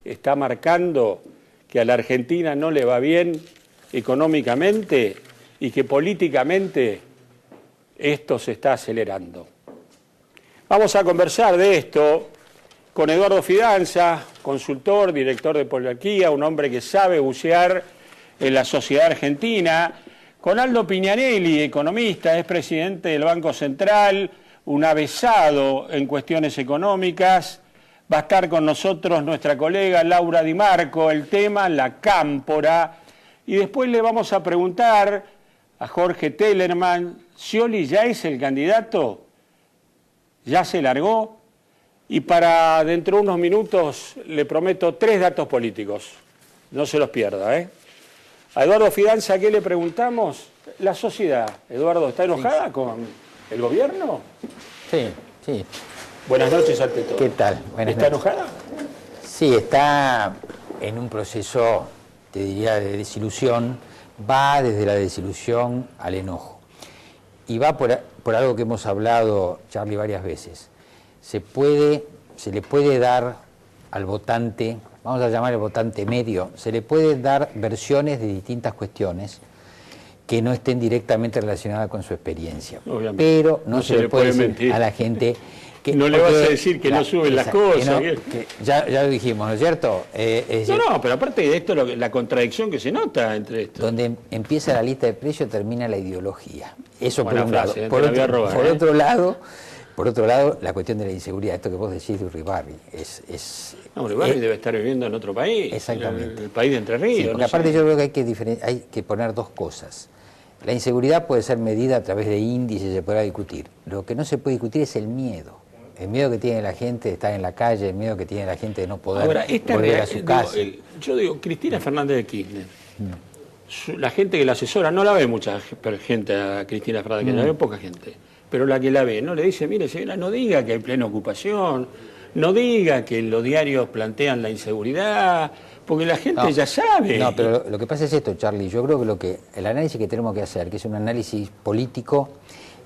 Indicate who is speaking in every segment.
Speaker 1: está marcando que a la Argentina no le va bien económicamente y que políticamente esto se está acelerando. Vamos a conversar de esto con Eduardo Fidanza, consultor, director de Poliarquía, un hombre que sabe bucear en la sociedad argentina, con Aldo Pignanelli, economista, es presidente del Banco Central, un avesado en cuestiones económicas. Va a estar con nosotros nuestra colega Laura Di Marco, el tema, la cámpora. Y después le vamos a preguntar a Jorge Tellerman, ¿Scioli ya es el candidato? ¿Ya se largó? Y para dentro de unos minutos le prometo 3 datos políticos. No se los pierda, ¿eh? A Eduardo Fidanza, ¿qué le preguntamos? La sociedad. Eduardo, ¿está enojada con el gobierno?
Speaker 2: Sí, sí.
Speaker 1: Buenas noches ante todo.
Speaker 2: ¿Qué tal? Buenas
Speaker 1: ¿Está
Speaker 2: noches.
Speaker 1: enojada?
Speaker 2: Sí, está en un proceso, te diría, de desilusión. Va desde la desilusión al enojo. Y va por algo que hemos hablado, Charlie, varias veces. Se le puede dar al votante, vamos a llamar al votante medio, se le puede dar versiones de distintas cuestiones que no estén directamente relacionadas con su experiencia.
Speaker 1: Obviamente.
Speaker 2: Pero no se le puede decir
Speaker 1: mentir
Speaker 2: a la gente que...
Speaker 1: No le vas a decir que no suben las cosas.
Speaker 2: Ya lo dijimos, ¿no es cierto?
Speaker 1: No, pero aparte de esto, la contradicción que se nota entre esto.
Speaker 2: Donde empieza la lista de precios, termina la ideología. Eso
Speaker 1: Buena
Speaker 2: por un
Speaker 1: frase,
Speaker 2: lado. Por otro lado, la cuestión de la inseguridad, esto que vos decís de Uribarri,
Speaker 1: No, Uribarri debe estar viviendo en otro país.
Speaker 2: Exactamente.
Speaker 1: El país de Entre Ríos.
Speaker 2: Sí, porque
Speaker 1: no
Speaker 2: aparte
Speaker 1: sé.
Speaker 2: yo creo que hay que poner dos cosas. La inseguridad puede ser medida a través de índices, se podrá discutir. Lo que no se puede discutir es el miedo. El miedo que tiene la gente de estar en la calle, el miedo que tiene la gente de no poder volver a su casa.
Speaker 1: Yo digo, Cristina Fernández de Kirchner, la gente que la asesora, no la ve mucha gente a Cristina Fernández de Kirchner, la ve poca gente, pero la que la ve, no le dice, mire señora, no diga que hay plena ocupación, no diga que los diarios plantean la inseguridad, porque la gente ya sabe.
Speaker 2: No, pero lo que pasa es esto, Charlie, yo creo que el análisis que tenemos que hacer, que es un análisis político,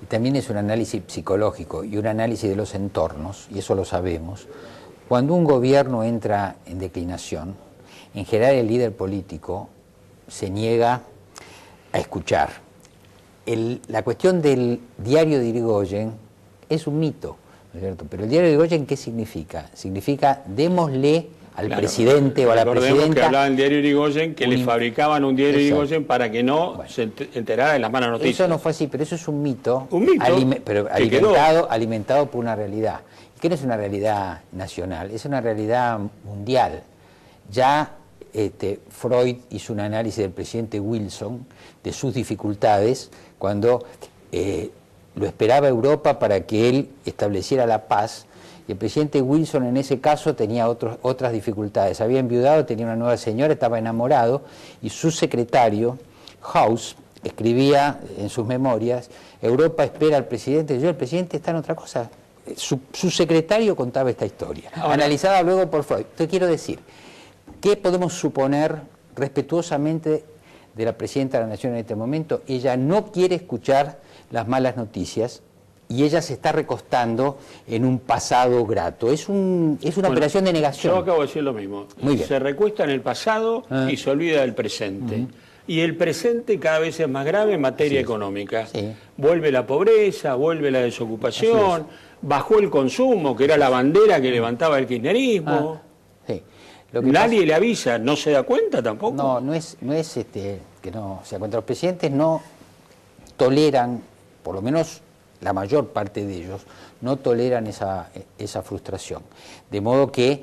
Speaker 2: y también es un análisis psicológico y un análisis de los entornos, y eso lo sabemos. Cuando un gobierno entra en declinación, en general el líder político se niega a escuchar. La cuestión del diario de Irigoyen es un mito, ¿no es cierto? Pero el diario de Irigoyen, ¿qué significa? Significa, démosle al presidente o a la presidenta...
Speaker 1: que hablaba del diario Irigoyen, que le fabricaban un diario Irigoyen para que no se enterara de las malas noticias.
Speaker 2: Eso no fue así, pero eso es un mito.
Speaker 1: Un mito,
Speaker 2: pero alimentado por una realidad. Que no es una realidad nacional, es una realidad mundial. Ya Freud hizo un análisis del presidente Wilson de sus dificultades cuando lo esperaba Europa para que él estableciera la paz. Y el presidente Wilson en ese caso tenía otras dificultades. Había enviudado, tenía una nueva señora, estaba enamorado, y su secretario, House, escribía en sus memorias, Europa espera al presidente, el presidente está en otra cosa. Su secretario contaba esta historia, analizada luego por Freud. Te quiero decir, ¿qué podemos suponer respetuosamente de la presidenta de la Nación en este momento? Ella no quiere escuchar las malas noticias, y ella se está recostando en un pasado grato. Es una operación de negación.
Speaker 1: Yo acabo de decir lo mismo.
Speaker 2: Muy bien.
Speaker 1: Se recuesta en el pasado y se olvida del presente. Y el presente cada vez es más grave en materia económica.
Speaker 2: Sí.
Speaker 1: Vuelve la pobreza, vuelve la desocupación, bajó el consumo, que era la bandera que levantaba el kirchnerismo.
Speaker 2: Sí.
Speaker 1: Nadie le avisa, ¿no se da cuenta tampoco?
Speaker 2: No es que no se da cuenta. Los presidentes no toleran, por lo menos la mayor parte de ellos, no toleran esa frustración. De modo que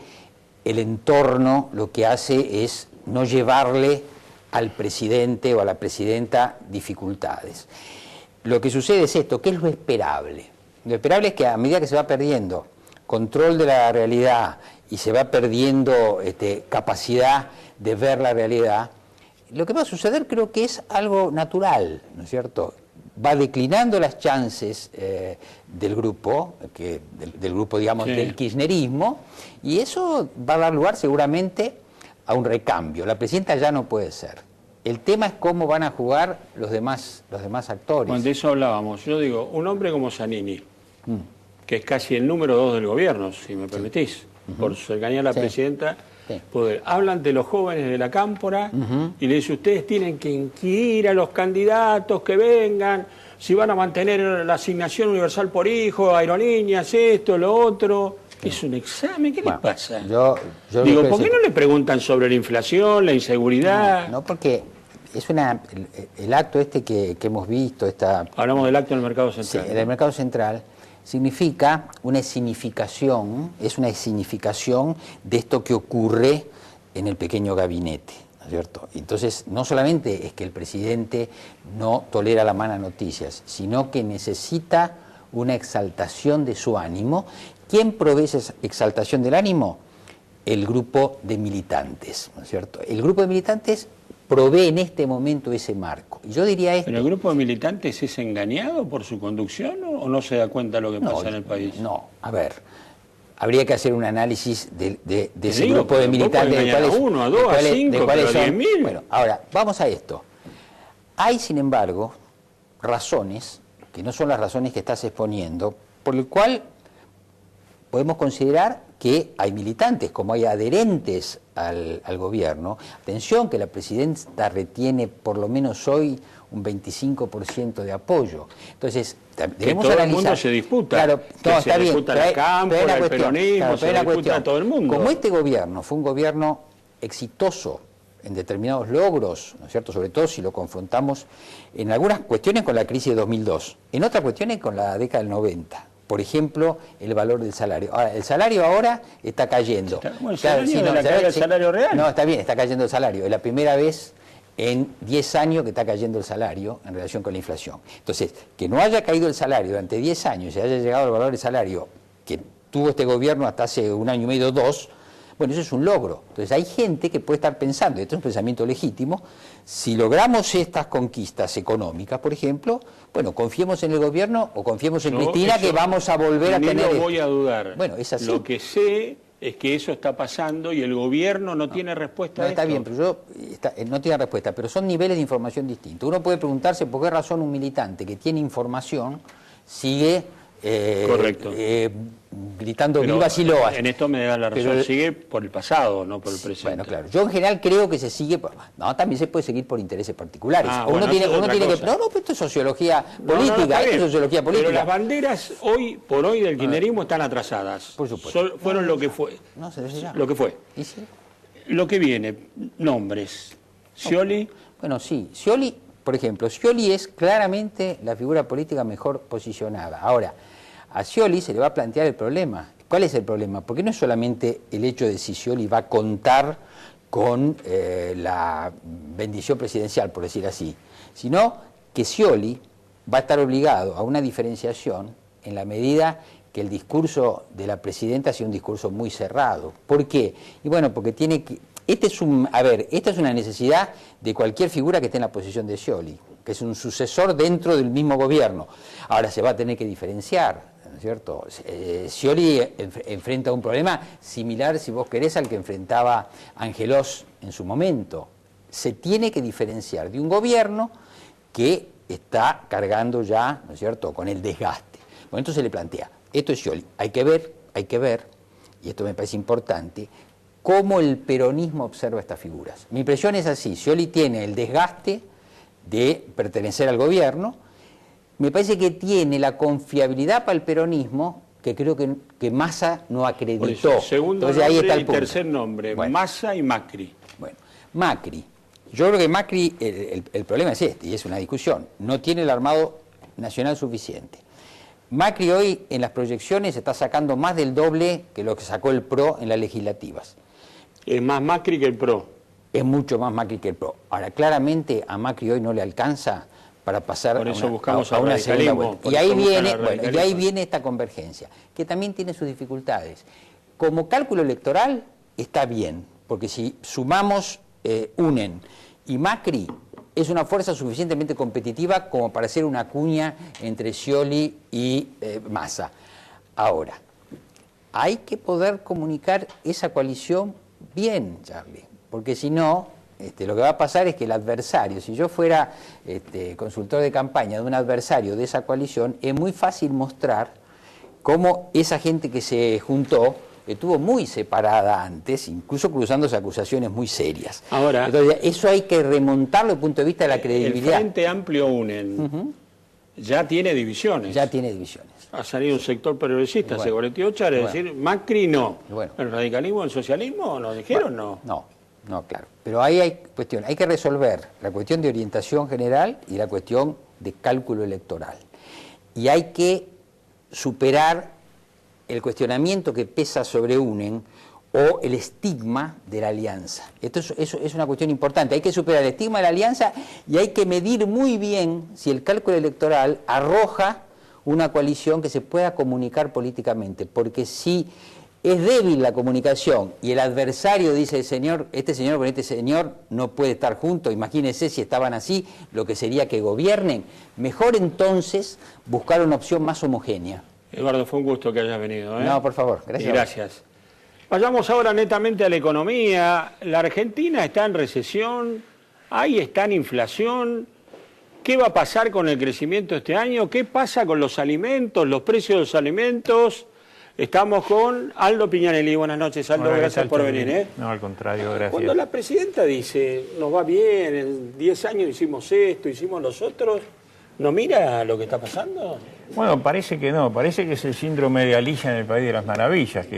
Speaker 2: el entorno lo que hace es no llevarle al presidente o a la presidenta dificultades. Lo que sucede es esto, ¿qué es lo esperable? Lo esperable es que a medida que se va perdiendo control de la realidad y se va perdiendo capacidad de ver la realidad, lo que va a suceder creo que es algo natural, ¿no es cierto? Va declinando las chances del grupo, digamos, del kirchnerismo, y eso va a dar lugar seguramente a un recambio. La presidenta ya no puede ser. El tema es cómo van a jugar los demás actores.
Speaker 1: Bueno, de eso hablábamos. Yo digo, un hombre como Zanini, que es casi el número 2 del gobierno, si me permitís, por cercanía a la presidenta,
Speaker 2: Sí.
Speaker 1: Poder. Hablan de los jóvenes de la cámpora y le dice, ustedes tienen que inquirir a los candidatos que vengan, si van a mantener la asignación universal por hijo, aerolíneas, esto, lo otro. Es un examen, ¿qué les pasa?
Speaker 2: Yo
Speaker 1: Digo, ¿por qué no le preguntan sobre la inflación, la inseguridad?
Speaker 2: No, porque es el acto este que hemos visto,
Speaker 1: Hablamos del acto en el mercado
Speaker 2: sí,
Speaker 1: central.
Speaker 2: en el mercado central, significa una escenificación, es una escenificación de esto que ocurre en el pequeño gabinete, ¿no es cierto? Entonces, no solamente es que el presidente no tolera las malas noticias, sino que necesita una exaltación de su ánimo. ¿Quién provee esa exaltación del ánimo? El grupo de militantes, ¿no es cierto? El grupo de militantes provee en este momento ese marco. Y yo diría esto.
Speaker 1: ¿Pero el grupo de militantes es engañado por su conducción o no se da cuenta de lo que pasa en el país?
Speaker 2: No, a ver, habría que hacer un análisis de ese grupo de militantes.
Speaker 1: De cuáles, a uno, a dos, a cinco, pero a 10.000.
Speaker 2: Bueno, ahora, vamos a esto. Hay, sin embargo, razones, que no son las razones que estás exponiendo, por el cual podemos considerar que hay militantes, como hay adherentes al gobierno. Atención, que la presidenta retiene por lo menos hoy un 25% de apoyo. Entonces, debemos
Speaker 1: que todo
Speaker 2: analizar.
Speaker 1: El mundo se disputa.
Speaker 2: Claro, no,
Speaker 1: se disputa la cámpora, el peronismo,
Speaker 2: claro,
Speaker 1: se disputa a todo el mundo.
Speaker 2: Como este gobierno fue un gobierno exitoso en determinados logros, ¿no es cierto?, sobre todo si lo confrontamos en algunas cuestiones con la crisis de 2002, en otras cuestiones con la década del 90. Por ejemplo, el valor del salario. Ahora, el salario ahora está cayendo.
Speaker 1: Bueno, el salario real.
Speaker 2: No, está bien, está cayendo el salario. Es la primera vez en 10 años que está cayendo el salario en relación con la inflación. Entonces, que no haya caído el salario durante 10 años y haya llegado al valor del salario que tuvo este gobierno hasta hace un año y medio, 2, bueno, eso es un logro. Entonces hay gente que puede estar pensando, y esto es un pensamiento legítimo, si logramos estas conquistas económicas, por ejemplo, bueno, confiemos en el gobierno o confiemos en Cristina que vamos a volver a tener...
Speaker 1: No voy a dudar.
Speaker 2: Bueno, es así.
Speaker 1: Lo que sé es que eso está pasando y el gobierno no tiene respuesta a esto.
Speaker 2: Está bien, pero no tiene respuesta, pero son niveles de información distintos. Uno puede preguntarse por qué razón un militante que tiene información sigue...
Speaker 1: Correcto.
Speaker 2: Gritando
Speaker 1: pero
Speaker 2: vivas y loas.
Speaker 1: En esto me da la razón, sigue por el pasado, no por el presente.
Speaker 2: Bueno, claro, yo en general creo que se sigue, no, también se puede seguir por intereses particulares.
Speaker 1: Uno tiene que...
Speaker 2: No, esto es sociología política, esto es sociología política.
Speaker 1: Pero las banderas hoy por hoy del kirchnerismo están atrasadas.
Speaker 2: Por supuesto.
Speaker 1: Fueron lo que fue.
Speaker 2: No, se decía.
Speaker 1: Lo que fue.
Speaker 2: ¿Y sí?
Speaker 1: Lo que viene, nombres. Scioli.
Speaker 2: Bueno, sí, Scioli, por ejemplo, Scioli es claramente la figura política mejor posicionada. Ahora, a Scioli se le va a plantear el problema. ¿Cuál es el problema? Porque no es solamente el hecho de si Scioli va a contar con la bendición presidencial, por decir así, sino que Scioli va a estar obligado a una diferenciación en la medida que el discurso de la presidenta sea un discurso muy cerrado. ¿Por qué? Y bueno, porque tiene que... esta es una necesidad de cualquier figura que esté en la posición de Scioli, que es un sucesor dentro del mismo gobierno. Ahora se va a tener que diferenciar, ¿no es cierto? Scioli enfrenta un problema similar, si vos querés, al que enfrentaba Angelós en su momento. Se tiene que diferenciar de un gobierno que está cargando ya, ¿no es cierto?, con el desgaste. Bueno, entonces le plantea, esto es Scioli, hay que ver, y esto me parece importante, cómo el peronismo observa estas figuras. Mi impresión es así, Scioli tiene el desgaste de pertenecer al gobierno, me parece que tiene la confiabilidad para el peronismo que creo que Massa no acreditó.
Speaker 1: Por eso, segundo
Speaker 2: entonces,
Speaker 1: nombre
Speaker 2: ahí está el
Speaker 1: y
Speaker 2: punto.
Speaker 1: tercer nombre, bueno. Massa y Macri.
Speaker 2: Bueno, Macri, yo creo que Macri, el problema es este, y es una discusión, no tiene el armado nacional suficiente. Macri hoy en las proyecciones está sacando más del doble que lo que sacó el PRO en las legislativas.
Speaker 1: Es más Macri que el PRO.
Speaker 2: Es mucho más Macri que el PRO. Ahora, claramente a Macri hoy no le alcanza para pasar
Speaker 1: por eso
Speaker 2: a una segunda vuelta. Y ahí viene esta convergencia, que también tiene sus dificultades. Como cálculo electoral está bien, porque si sumamos UNEN y Macri, es una fuerza suficientemente competitiva como para hacer una cuña entre Scioli y Massa. Ahora, hay que poder comunicar esa coalición bien, Charlie, porque si no, lo que va a pasar es que el adversario, si yo fuera consultor de campaña de un adversario de esa coalición, es muy fácil mostrar cómo esa gente que se juntó estuvo muy separada antes, incluso cruzándose acusaciones muy serias.
Speaker 1: Ahora,
Speaker 2: entonces, eso hay que remontarlo desde el punto de vista de la credibilidad.
Speaker 1: El Frente Amplio UNEN ya tiene divisiones.
Speaker 2: Ya tiene divisiones.
Speaker 1: Ha salido un sector progresista hace 48 horas, es decir, Macri no. ¿El radicalismo, el socialismo nos dijeron no?
Speaker 2: No, claro. Pero ahí hay cuestión, hay que resolver la cuestión de orientación general y la cuestión de cálculo electoral. Y hay que superar el cuestionamiento que pesa sobre UNEN o el estigma de la alianza. Eso es una cuestión importante. Hay que superar el estigma de la alianza y hay que medir muy bien si el cálculo electoral arroja una coalición que se pueda comunicar políticamente. Porque si es débil la comunicación y el adversario dice, este señor con este señor no puede estar juntos, imagínense si estaban así, lo que sería que gobiernen, mejor entonces buscar una opción más homogénea.
Speaker 1: Eduardo, fue un gusto que hayas venido.
Speaker 2: No, por favor, gracias.
Speaker 1: Gracias. Vayamos ahora netamente a la economía. La Argentina está en recesión, ahí está en inflación. ¿Qué va a pasar con el crecimiento este año? ¿Qué pasa con los alimentos, los precios de los alimentos? Estamos con Aldo Piñanelli. Buenas noches, Aldo.
Speaker 3: Hola,
Speaker 1: gracias por venir.
Speaker 3: No, al contrario, gracias.
Speaker 1: Cuando la presidenta dice, nos va bien, en 10 años hicimos esto, hicimos los otros, ¿no mira lo que está pasando?
Speaker 3: Bueno, parece que no. Parece que es el síndrome de Alicia en el País de las Maravillas, que